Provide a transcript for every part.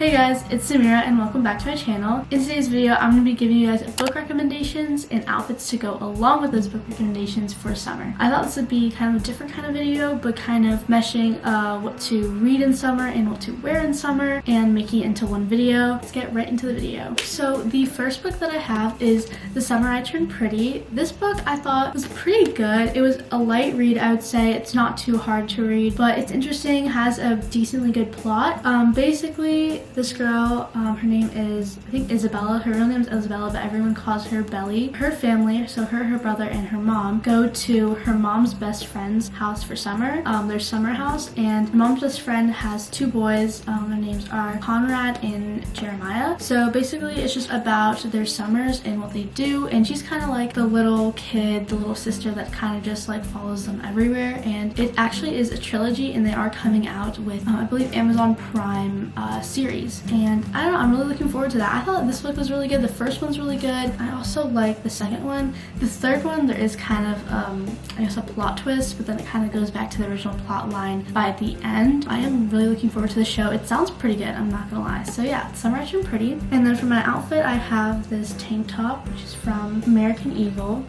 Hey guys, it's Samira and welcome back to my channel. In today's video, I'm going to be giving you guys book recommendations and outfits to go along with those book recommendations for summer. I thought this would be kind of a different kind of video, but kind of meshing what to read in summer and what to wear in summer and making it into one video. Let's get right into the video. So the first book that I have is The Summer I Turned Pretty. This book I thought was pretty good. It was a light read, I would say. It's not too hard to read, but it's interesting, has a decently good plot. Basically, this girl, her name is, I think, Isabella. Her real name is Isabella, but everyone calls her Belly. Her family, so her brother, and her mom go to her mom's best friend's house for summer, their summer house, and her mom's best friend has two boys. Their names are Conrad and Jeremiah. So basically, it's just about their summers and what they do, and she's kind of like the little kid, the little sister that kind of just like follows them everywhere. And it actually is a trilogy, and they are coming out with, I believe, Amazon Prime series. And I don't know, I'm really looking forward to that. I thought this book was really good. The first one's really good. I also like the second one. The third one, there is kind of, I guess, a plot twist, but then it kind of goes back to the original plot line by the end. I am really looking forward to the show. It sounds pretty good, I'm not gonna lie. So yeah, Summer I Turned Pretty. And then for my outfit, I have this tank top, which is from American Eagle,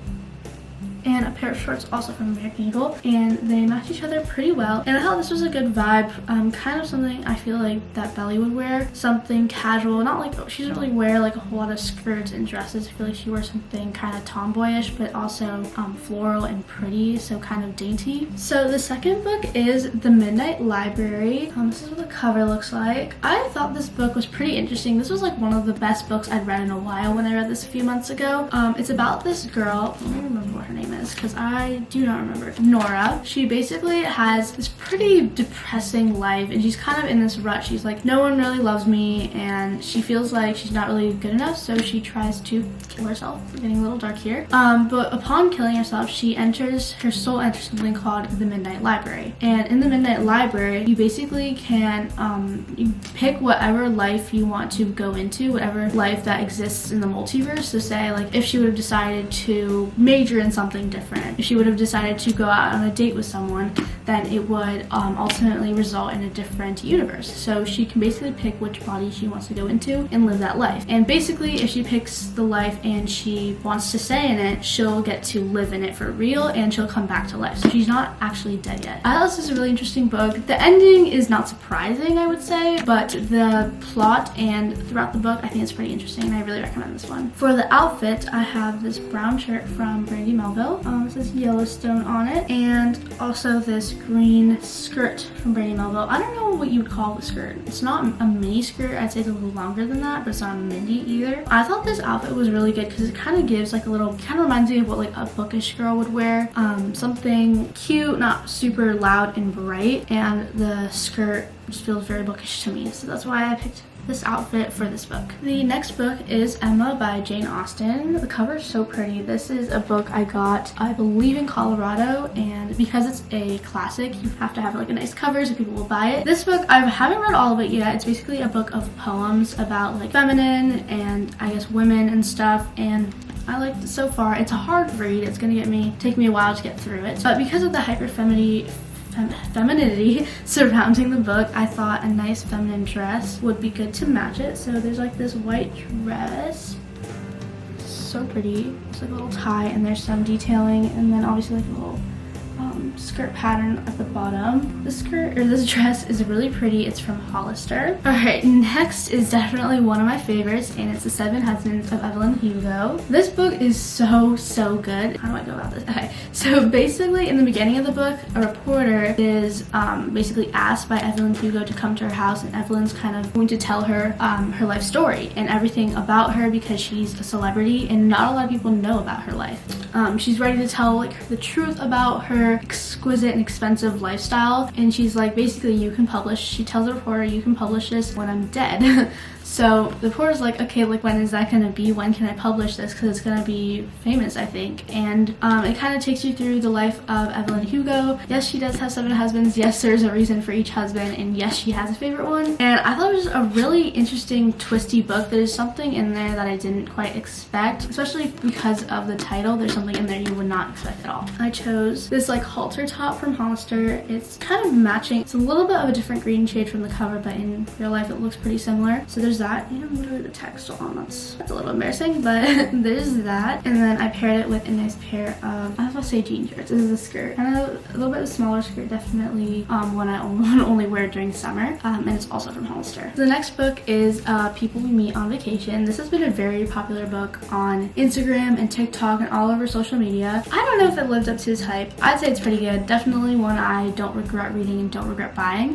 and a pair of shorts also from American Eagle, and they match each other pretty well. And I thought this was a good vibe, kind of something I feel like that Belly would wear, something casual, not like, she doesn't really wear like a whole lot of skirts and dresses. I feel like she wears something kind of tomboyish, but also floral and pretty, so kind of dainty. So the second book is The Midnight Library. This is what the cover looks like. I thought this book was pretty interesting. This was like one of the best books I'd read in a while when I read this a few months ago. It's about this girl, let me remember what her name is because I do not remember. Nora. She basically has this pretty depressing life, and she's kind of in this rut. She's like, no one really loves me, and she feels like she's not really good enough, so she tries to kill herself. We're getting a little dark here. But upon killing herself, her soul enters something called the Midnight Library. And in the Midnight Library, you basically can you pick whatever life you want to go into, whatever life that exists in the multiverse. So say like if she would have decided to major in something different, if she would have decided to go out on a date with someone, then it would ultimately result in a different universe. So she can basically pick which body she wants to go into and live that life. And basically, if she picks the life and she wants to stay in it, she'll get to live in it for real, and she'll come back to life. So she's not actually dead yet. I thought this was a really interesting book. The ending is not surprising, I would say, but the plot and throughout the book, I think it's pretty interesting, and I really recommend this one. For the outfit, I have this brown shirt from Brandy Melville. It says Yellowstone on it, and also this green skirt from Brandy Melville. I don't know what you would call the skirt. It's not a mini skirt. I'd say it's a little longer than that, but it's not a midi either. I thought this outfit was really good because it kind of gives like a little, kind of reminds me of what like a bookish girl would wear. Something cute, not super loud and bright, and the skirt just feels very bookish to me. So that's why I picked this outfit for this book. The next book is Emma by Jane Austen. The cover is so pretty. This is a book I got, I believe, in Colorado, and because it's a classic, you have to have like a nice cover so people will buy it. This book, I haven't read all of it yet. It's basically a book of poems about like feminine and I guess women and stuff, and I liked it so far. It's a hard read. It's gonna take me a while to get through it, but because of the femininity surrounding the book, I thought a nice feminine dress would be good to match it. So there's like this white dress, so pretty. It's like a little tie, and there's some detailing, and then obviously like a little skirt pattern at the bottom. This dress is really pretty. It's from Hollister. Alright, next is definitely one of my favorites, and it's The Seven Husbands of Evelyn Hugo. This book is so good. How do I go about this? Okay, so basically in the beginning of the book, a reporter is basically asked by Evelyn Hugo to come to her house, and Evelyn's kind of going to tell her her life story and everything about her because she's a celebrity and not a lot of people know about her life. She's ready to tell like the truth about her exquisite and expensive lifestyle, and she's like, basically, she tells the reporter, you can publish this when I'm dead. So the reporter's like, okay, like when is that gonna be? When can I publish this? Because it's gonna be famous, I think. And it kind of takes you through the life of Evelyn Hugo. Yes, she does have 7 husbands. Yes, there's a reason for each husband, and yes, she has a favorite one. And I thought it was a really interesting, twisty book. There's something in there that I didn't quite expect, especially because of the title. There's something in there you would not expect at all. I chose this like like halter top from Hollister. It's kind of matching. It's a little bit of a different green shade from the cover, but in real life it looks pretty similar. So there's that, and literally the text on. That's a little embarrassing, but there's that. And then I paired it with a nice pair of, I was about to say jean shorts. This is a skirt, kind of a little bit of a smaller skirt, definitely one I only wear during summer. And it's also from Hollister. The next book is People We Meet on Vacation. This has been a very popular book on Instagram and TikTok and all over social media. I don't know if it lived up to its hype. I'd say it's pretty good. Definitely one I don't regret reading and don't regret buying.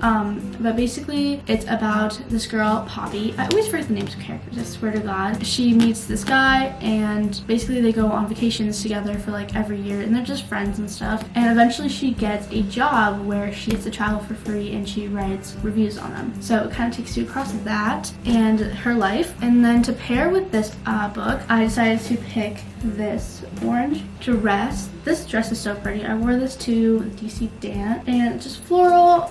But basically it's about this girl, Poppy. I always forget the names of characters, I swear to God. She meets this guy and basically they go on vacations together for like every year, and they're just friends and stuff. And eventually she gets a job where she gets to travel for free and she writes reviews on them. So it kind of takes you across that and her life. And then to pair with this book, I decided to pick this orange dress. This dress is so pretty. I wore this to DC dance and it's just floral,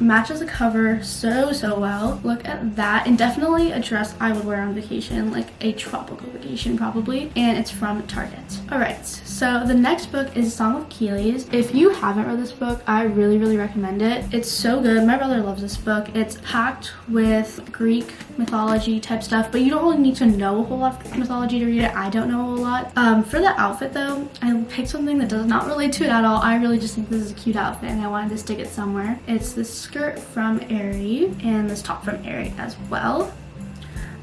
matches the cover so well. Look at that. And definitely a dress I would wear on vacation, like a tropical vacation probably. And it's from Target. Alright, so the next book is Song of Achilles. If you haven't read this book, I really recommend it. It's so good. My brother loves this book. It's packed with Greek mythology type stuff, but you don't really need to know a whole lot of mythology to read it. I don't know a whole lot. For the outfit though, I picked something that does not relate to it at all. I really just think this is a cute outfit and I wanted to stick it somewhere. It's this skirt from Aerie and this top from Aerie as well.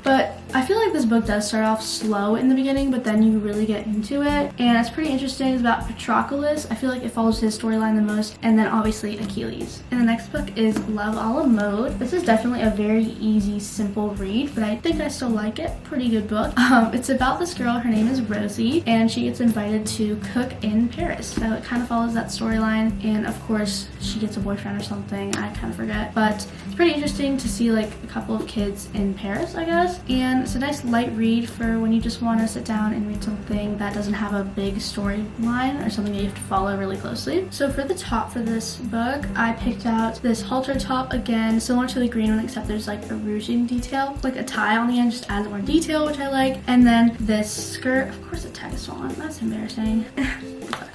But I feel like this book does start off slow in the beginning, but then you really get into it. And it's pretty interesting. It's about Patroclus. I feel like it follows his storyline the most. And then obviously Achilles. And the next book is Love a la Mode. This is definitely a very easy, simple read, but I think I still like it. Pretty good book. It's about this girl. Her name is Rosie, and she gets invited to cook in Paris. So it kind of follows that storyline. And of course, she gets a boyfriend or something. I kind of forget. But it's pretty interesting to see like a couple of kids in Paris, I guess. And it's a nice light read for when you just want to sit down and read something that doesn't have a big storyline or something that you have to follow really closely. So for the top for this book, I picked out this halter top, again similar to the green one, except there's like a ruching detail, like a tie on the end, just adds more detail, which I like. And then this skirt, of course the tag is on, that's embarrassing.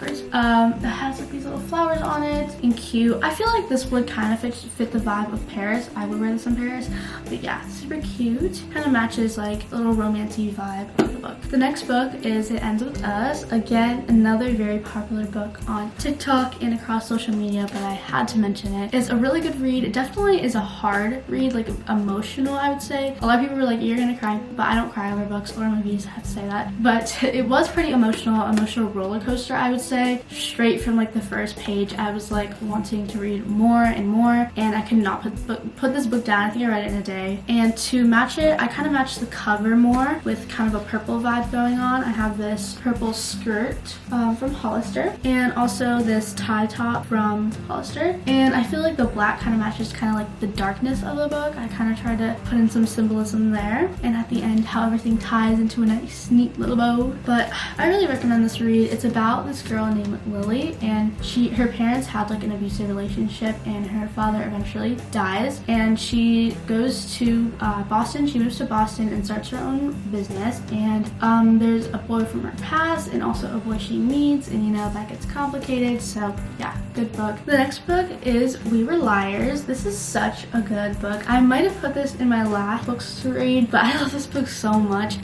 That has like these little flowers on it and cute. I feel like this would kind of fit the vibe of Paris. I would wear this in Paris, but yeah, super cute. Kind of matches like a little romantic vibe of the book. The next book is It Ends With Us. Again, another very popular book on TikTok and across social media, but I had to mention it. It's a really good read. It definitely is a hard read, like emotional, I would say. A lot of people were like, you're gonna cry, but I don't cry over books or movies, I have to say that. But it was pretty emotional roller coaster, I would say. Straight from like the first page, I was like wanting to read more and more, and I could not put this book down. I think I read it in a day. And to match it, I kind of matched the cover more with kind of a purple vibe going on. I have this purple skirt from Hollister, and also this tie top from Hollister. And I feel like the black kind of matches kind of like the darkness of the book. I kind of tried to put in some symbolism there, and at the end how everything ties into a nice neat little bow. But I really recommend this read. It's about this girl named Lily, and her parents had like an abusive relationship, and her father eventually dies, and she goes to Boston. She moves to Boston and starts her own business, and there's a boy from her past and also a boy she meets, and you know that gets complicated. So yeah, good book. The next book is We Were Liars. This is such a good book. I might have put this in my last books to read, but I love this book so much.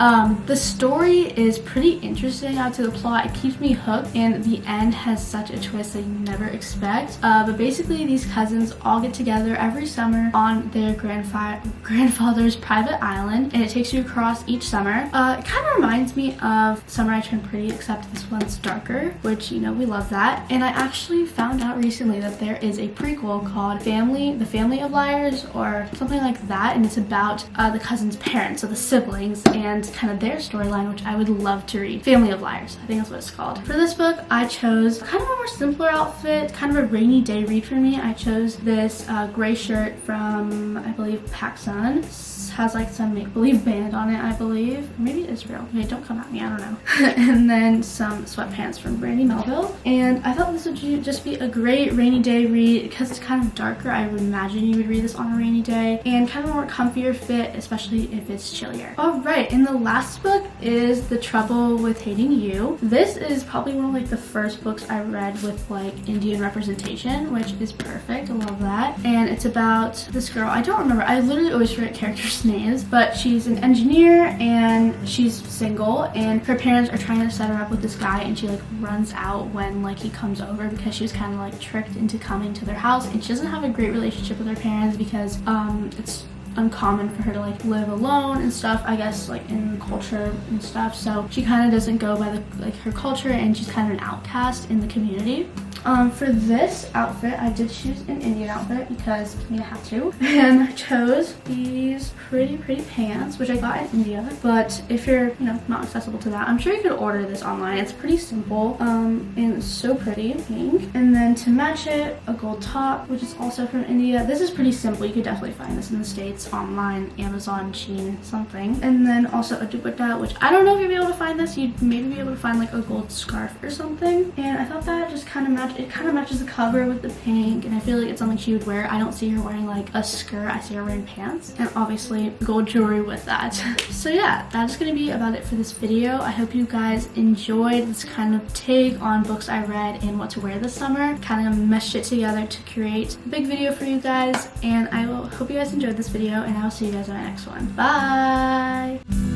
The story is pretty interesting. I would say the plot, it keeps me hooked, and the end has such a twist that you never expect. But basically these cousins all get together every summer on their grandfather's private island, and it takes you across each summer. It kind of reminds me of Summer I Turned Pretty, except this one's darker, which, you know, we love that. And I actually found out recently that there is a prequel called The Family of Liars or something like that, and it's about the cousins' parents, so the siblings, and kind of their storyline, which I would love to read. Family of Liars, I think that's what it's called. For this book, I chose kind of a more simpler outfit, kind of a rainy day read for me. I chose this gray shirt from, I believe, PacSun. has like some make-believe band on it, I believe. Maybe it is real. Okay, don't come at me, I don't know. And then some sweatpants from Brandy Melville. And I thought this would just be a great rainy day read because it's kind of darker. I would imagine you would read this on a rainy day, and kind of more comfier fit, especially if it's chillier. All right, and the last book is The Trouble with Hating You. This is probably one of like the first books I read with like Indian representation, which is perfect. I love that. And it's about this girl. I don't remember. I literally always forget characters' names, but she's an engineer and she's single, and her parents are trying to set her up with this guy, and she like runs out when like he comes over because she was kind of like tricked into coming to their house, and she doesn't have a great relationship with her parents because it's uncommon for her to like live alone and stuff, I guess, like in culture and stuff. So she kind of doesn't go by the like her culture, and she's kind of an outcast in the community. For this outfit, I did choose an Indian outfit because I had to, and I chose these pretty pants, which I got in India. But if you're, you know, not accessible to that, I'm sure you could order this online. It's pretty simple, and it's so pretty, pink. And then to match it, a gold top, which is also from India. This is pretty simple. You could definitely find this in the States online, Amazon, Shein, something. And then also a dupatta, which I don't know if you'll be able to find this. You'd maybe be able to find like a gold scarf or something. And I thought that just kind of matched. It kind of matches the cover with the pink, and I feel like it's something she would wear. I don't see her wearing like a skirt. I see her wearing pants, and obviously gold jewelry with that. So yeah, that's gonna be about it for this video. I hope you guys enjoyed this kind of take on books I read and what to wear this summer. Kind of meshed it together to create a big video for you guys, and I will hope you guys enjoyed this video, and I will see you guys in my next one. Bye!